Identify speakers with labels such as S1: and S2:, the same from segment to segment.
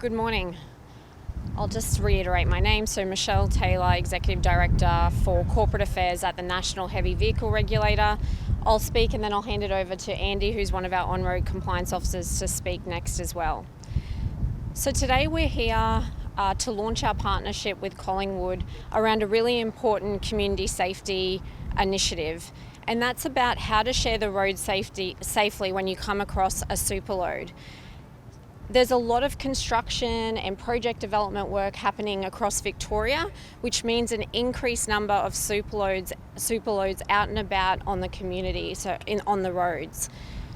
S1: Good morning. I'll just reiterate my name. So Michelle Taylor, Executive Director for Corporate Affairs at the National Heavy Vehicle Regulator. I'll speak and then I'll hand it over to Andy, who's one of our on-road compliance officers, to speak next as well. So today we're here to launch our partnership with Collingwood around a really important community safety initiative. And that's about how to share the road safely when you come across a superload. There's a lot of construction and project development work happening across Victoria, which means an increased number of superloads out and about on the community, on the roads.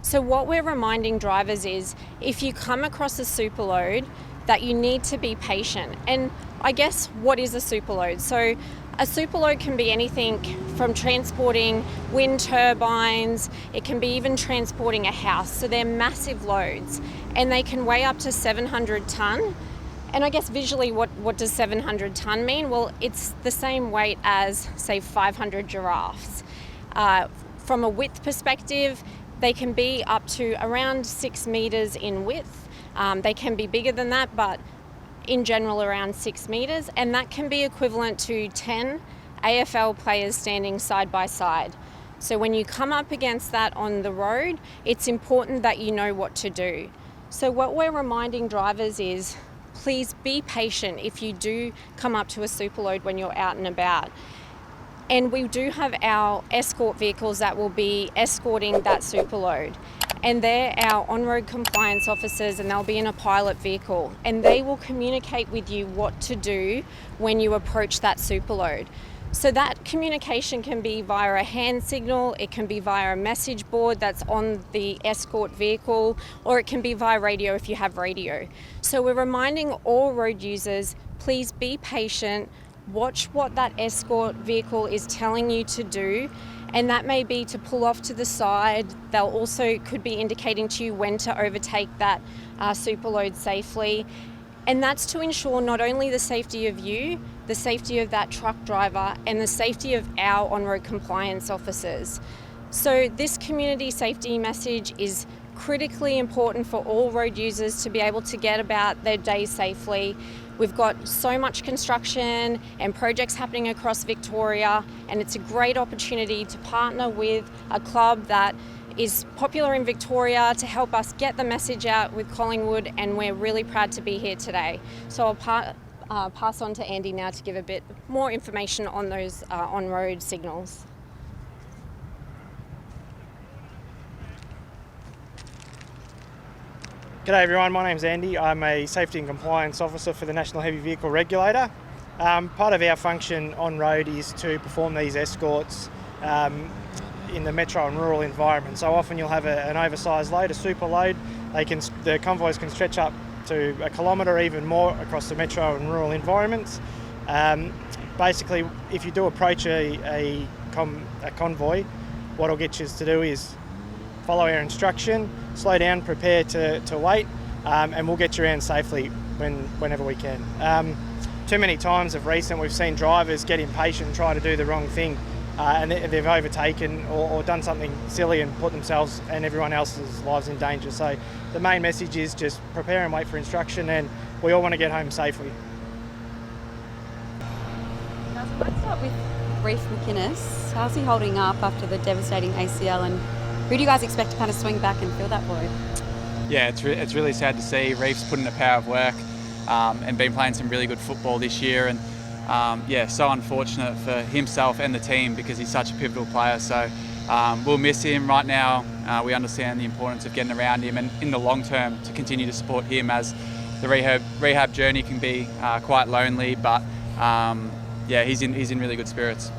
S1: So what we're reminding drivers is, if you come across a superload, that you need to be patient. And I guess, what is a superload? So a superload can be anything from transporting wind turbines, it can be even transporting a house. So they're massive loads and they can weigh up to 700 tonne. And I guess visually, what does 700 tonne mean? Well, it's the same weight as, say, 500 giraffes. From a width perspective, they can be up to around 6 metres in width. They can be bigger than that, but in general around 6 metres, and that can be equivalent to 10 AFL players standing side by side. So when you come up against that on the road, it's important that you know what to do. So what we're reminding drivers is, please be patient if you do come up to a superload when you're out and about. And we do have our escort vehicles that will be escorting that superload. And they're our on-road compliance officers, and they'll be in a pilot vehicle. And they will communicate with you what to do when you approach that superload. So that communication can be via a hand signal, it can be via a message board that's on the escort vehicle, or it can be via radio if you have radio. So we're reminding all road users, please be patient, watch what that escort vehicle is telling you to do, and that may be to pull off to the side. They'll also could be indicating to you when to overtake that superload safely. And that's to ensure not only the safety of you, the safety of that truck driver, and the safety of our on-road compliance officers. So this community safety message is critically important for all road users to be able to get about their day safely. We've got so much construction and projects happening across Victoria, and it's a great opportunity to partner with a club that is popular in Victoria to help us get the message out with Collingwood, and we're really proud to be here today. So I'll pass on to Andy now to give a bit more information on those on-road signals.
S2: G'day everyone, my name's Andy. I'm a Safety and Compliance Officer for the National Heavy Vehicle Regulator. Part of our function on road is to perform these escorts in the metro and rural environment. So often you'll have an oversized load, a super load. The convoys can stretch up to 1 kilometre, even more, across the metro and rural environments. Basically, if you do approach a convoy, what it'll get you to do is follow our instruction, slow down, prepare to wait, and we'll get you around safely whenever we can. Too many times of recent we've seen drivers get impatient and try to do the wrong thing, and they've overtaken or done something silly and put themselves and everyone else's lives in danger. So the main message is just prepare and wait for instruction, and we all want to get home safely.
S3: Now, so let's start with Reef McInnes. How's he holding up after the devastating ACL, and who do you guys expect to kind of swing back and fill that void?
S4: Yeah, it's really sad to see. Reef's put in a power of work and been playing some really good football this year, and so unfortunate for himself and the team because he's such a pivotal player. So we'll miss him right now. We understand the importance of getting around him, and in the long term to continue to support him, as the rehab journey can be quite lonely, but he's in really good spirits.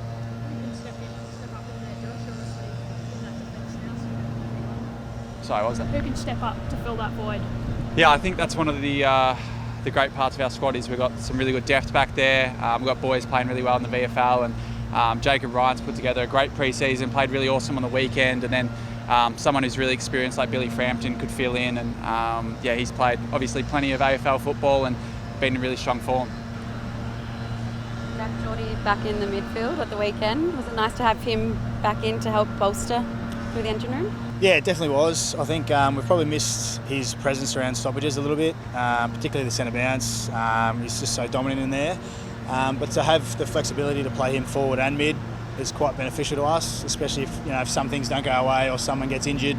S4: Sorry, what was that?
S5: Who can step up to fill that void?
S4: Yeah, I think that's one of the great parts of our squad is we've got some really good depth back there. We've got boys playing really well in the VFL, and Jacob Ryan's put together a great pre-season, played really awesome on the weekend, and then someone who's really experienced like Billy Frampton could fill in, and he's played obviously plenty of AFL football and been in really strong form.
S3: Jack Geordie back in the midfield at the weekend. Was it nice to have him back in to help bolster through the engine room?
S6: Yeah, it definitely was. I think we've probably missed his presence around stoppages a little bit, particularly the centre bounce. He's just so dominant in there. But to have the flexibility to play him forward and mid is quite beneficial to us, especially if some things don't go our way or someone gets injured.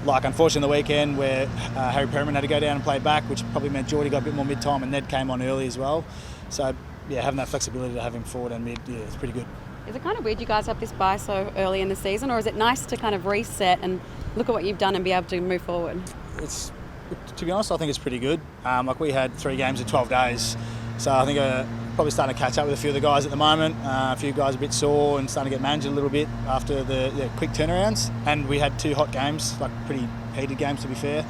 S6: Like unfortunately the weekend where Harry Perriman had to go down and play back, which probably meant Geordie got a bit more mid time and Ned came on early as well. So yeah, having that flexibility to have him forward and mid, yeah, it's pretty good.
S3: Is it kind of weird you guys have this bye so early in the season, or is it nice to kind of reset and look at what you've done and be able to move forward?
S6: To be honest, I think it's pretty good. Like we had 3 games in 12 days, so I think probably starting to catch up with a few of the guys at the moment. A few guys a bit sore and starting to get managed a little bit after the quick turnarounds. And we had 2 hot games, like pretty heated games to be fair.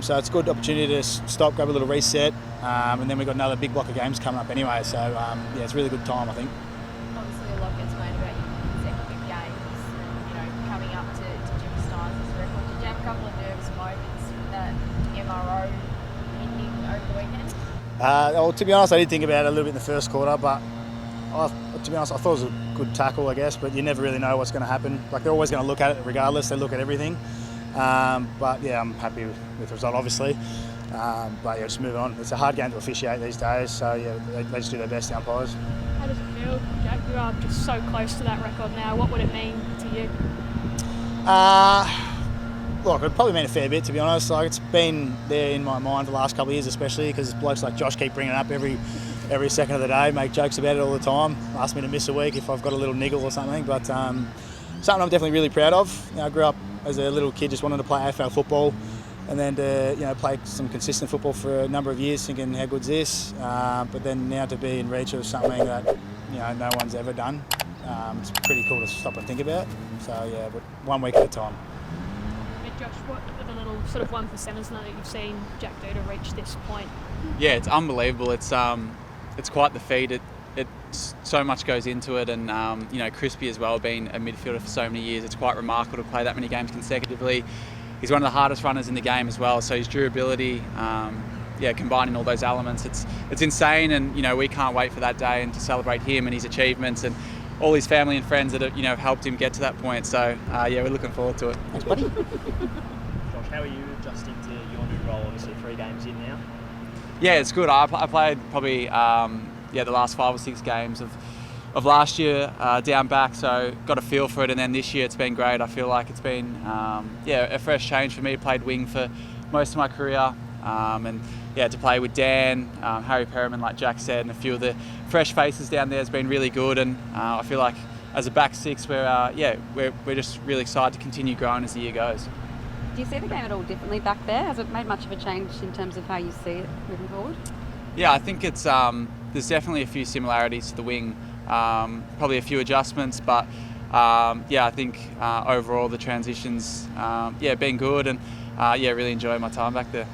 S6: So it's a good opportunity to stop, grab a little reset, and then we've got another big block of games coming up anyway. So yeah, it's a really good time, I think.
S7: Obviously, a lot gets made about your consecutive games, and coming up to Jimmy Styles' record. Did you have a couple of nervous moments with that MRO ending over the weekend?
S6: Well, to be honest, I did think about it a little bit in the first quarter, but to be honest, I thought it was a good tackle, I guess. But you never really know what's going to happen. Like they're always going to look at it regardless. They look at everything. But yeah, I'm happy with the result, obviously. But yeah, just moving on. It's a hard game to officiate these days, so yeah, they just do their best, the umpires.
S5: How does it feel, Jack? You are just so close to that record now. What would it mean to you?
S6: Look, it probably mean a fair bit, to be honest. Like it's been there in my mind the last couple of years, especially because blokes like Josh keep bringing it up every second of the day, make jokes about it all the time, ask me to miss a week if I've got a little niggle or something. But something I'm definitely really proud of. I grew up as a little kid just wanting to play AFL football, and then to play some consistent football for a number of years, thinking how good's this. But then now to be in reach of something that no one's ever done, it's pretty cool to stop and think about. So yeah, but 1 week at a time.
S5: Josh, what are the little sort of 1%ers that you've seen Jack do to reach this point?
S4: Yeah, it's unbelievable. It's quite the feat. So much goes into it, and Crispy as well, being a midfielder for so many years, it's quite remarkable to play that many games consecutively. He's one of the hardest runners in the game as well, so his durability, combining all those elements, it's insane, and we can't wait for that day and to celebrate him and his achievements and all his family and friends that have helped him get to that point. So yeah, we're looking forward to it.
S6: Thanks, buddy.
S8: Josh, how are you adjusting to your new role? Obviously 3 games in now.
S4: Yeah, it's good. I played probably the last 5 or 6 games of last year down back, so got a feel for it. And then this year it's been great. I feel like it's been a fresh change for me. I played wing for most of my career, and to play with Dan, Harry Perriman, like Jack said, and a few of the fresh faces down there has been really good. And I feel like as a back 6, we're just really excited to continue growing as the year goes.
S3: Do you see the game at all differently back there? Has it made much of a change in terms of how you see it moving forward?
S4: Yeah, I think it's there's definitely a few similarities to the wing, probably a few adjustments, but I think overall the transitions been good, and really enjoying my time back there.